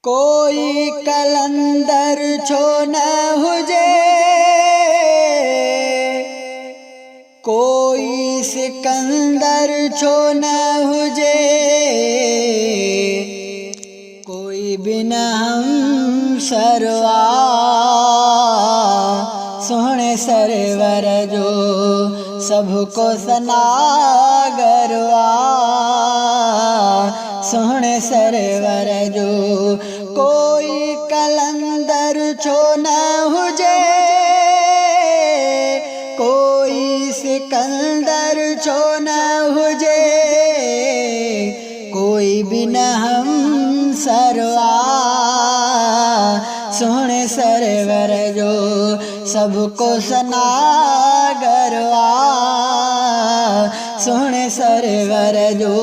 कोई कलंदर छो न हुजे, कोई सिकंदर छो न हुजे, कोई बिन हम सरवा सोहणे सरवर जो सबको सनागरवा सोहणे सरवर जो। कोई कलंदर छो न हुजे, कोई सिकंदर छो न हुजे, कोई बिन हम सरवा सोहणे सरवर जो सबको सनागरवा सोहणे सरवर जो।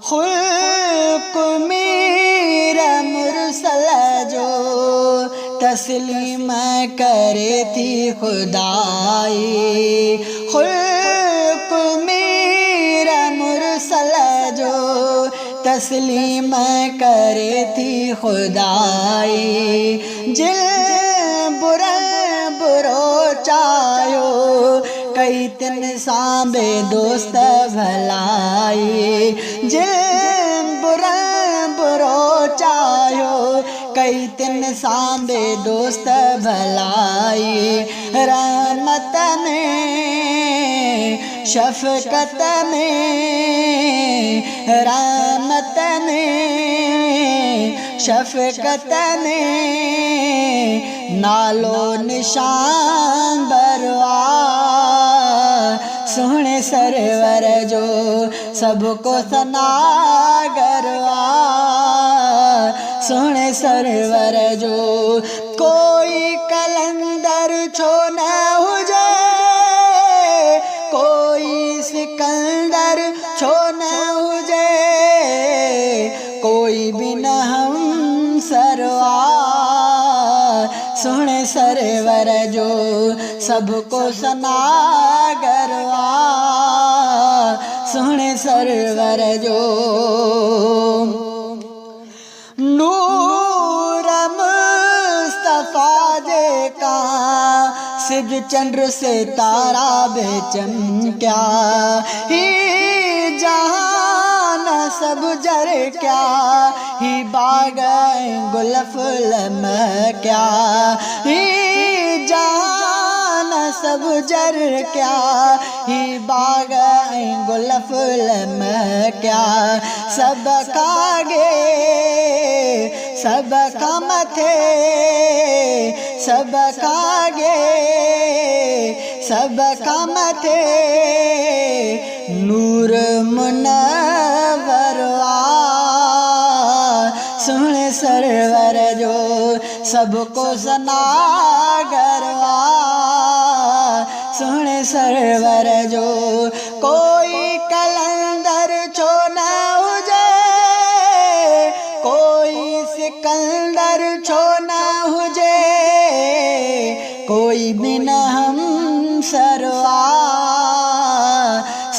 खुल्क मीरा मुरसल जो तस्लीम करे थी खुदाई, खुल्क मीरा मुरसल जो तस्लीम करे थी खुदाई। जिल बुरो चायो कई तिन सांबे दोस्त भलाई, जिल बुरो चायो कई तिन सांबे दोस्त भलाई। रहमत में शफकत में, रहमत में शफकत में नालो निशान बरवा सोहणे सरवर जो सबको सनागरवा सोहणे सरवर जो। कोई कलंदर छो न हुजे, कोई सिकंदर छो न हुजे, कोई बिन हम सरवा सोहणे सरवर जो सबको सनागरवा सोहणे सरवर जो। नूर मुस्तफा जे का सिज चंद्र से तारा बेचमक्या, ही जहान सब जर क्या, ही बाग गुल फूल महक्या, ही जहान सब जर क्या, ही बाग गुल फूल महक्या। सब खागे सब मथे, सब खागे सब मथे नूर मुनव्वरवा सोहणे सरवर जो सबको सनागरवा सोहणे सरवर जो। कोई कलंदर छो न हुजे, कोई सिकंदर छो न हुजे, कोई बिन हम सरवा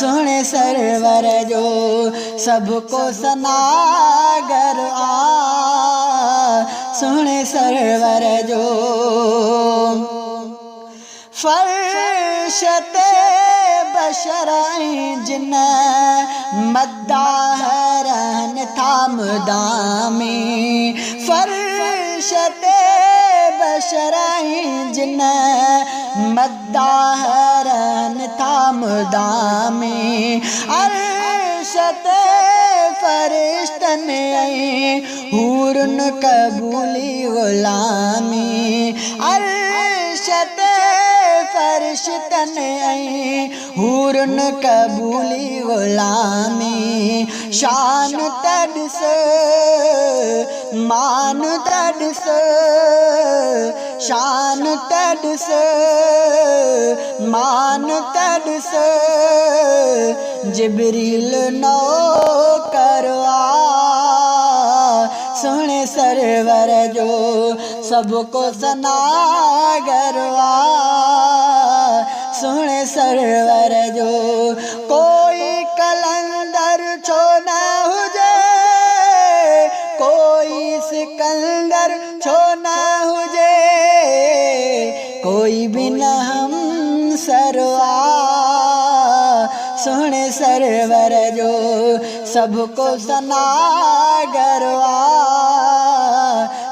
सोहणे सरवर जो सबको सनागरवा सोहणे सरवर जो। फर्शते बशराई जिन मद्दाह रहन थाम दामी, फर्शते बशराई जिन मद्दाह रहन थाम दामी। अर्शते फरिश्तन हूरन कबूली गुलामी, अर्शते फरिश्तन हूरन कबूली गुलामी। शान तड़स मान तड़स, शान तड़स मान तड़स जिब्रील नौकरवा सोहणे सरवर जो सबको सनागरवा सोहणे सरवर जो। कोई कलंदर छो न हुजे, सिकंदर छो ना हुजे, कोई भी न हम सरवा सोहणे सरवर जो सबको सनागरवा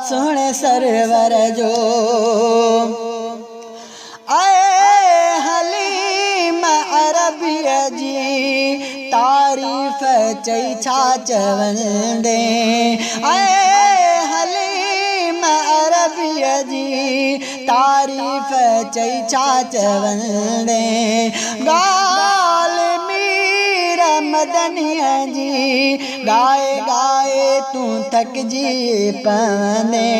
सोहणे सरवर जो। आए हलीम अरबिया जी तारीफ़ चई छा चवंदे, आए हलीम अरबिया जी तारीफ़ चई छा चवंदे, गाल मीर मदनिया जी गाए गाए तूं थकजी पवंदे,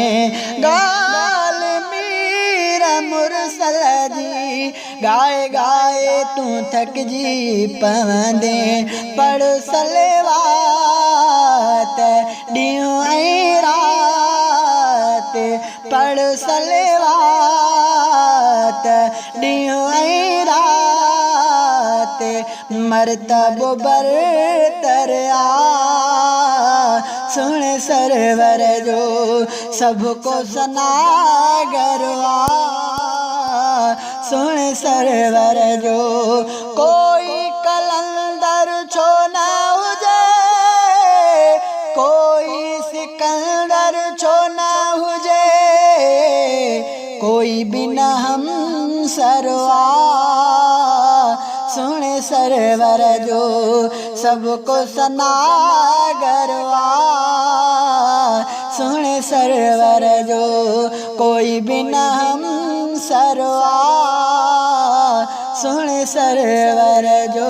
गाल मीर मुरसल जी गाए गाए तूं थकजी पवंदे, पढ़ सलेवात ॾींहुं ऐं राति, पढ़ सलेवात ॾींहुं ऐं राति, मर्तबो बरतर सोहणे सरवर जो सबको सनागरवा सोहणे सरवर जो। कोई कलंदर छो न हुजे, कोई सिकंदर छो न हुजे, कोई भी न हम सरवा सोहणे सरवर जो सबको सनागरवा सोहणे सरवर जो, कोई भी न हम सरवा सोहणे सरवर जो।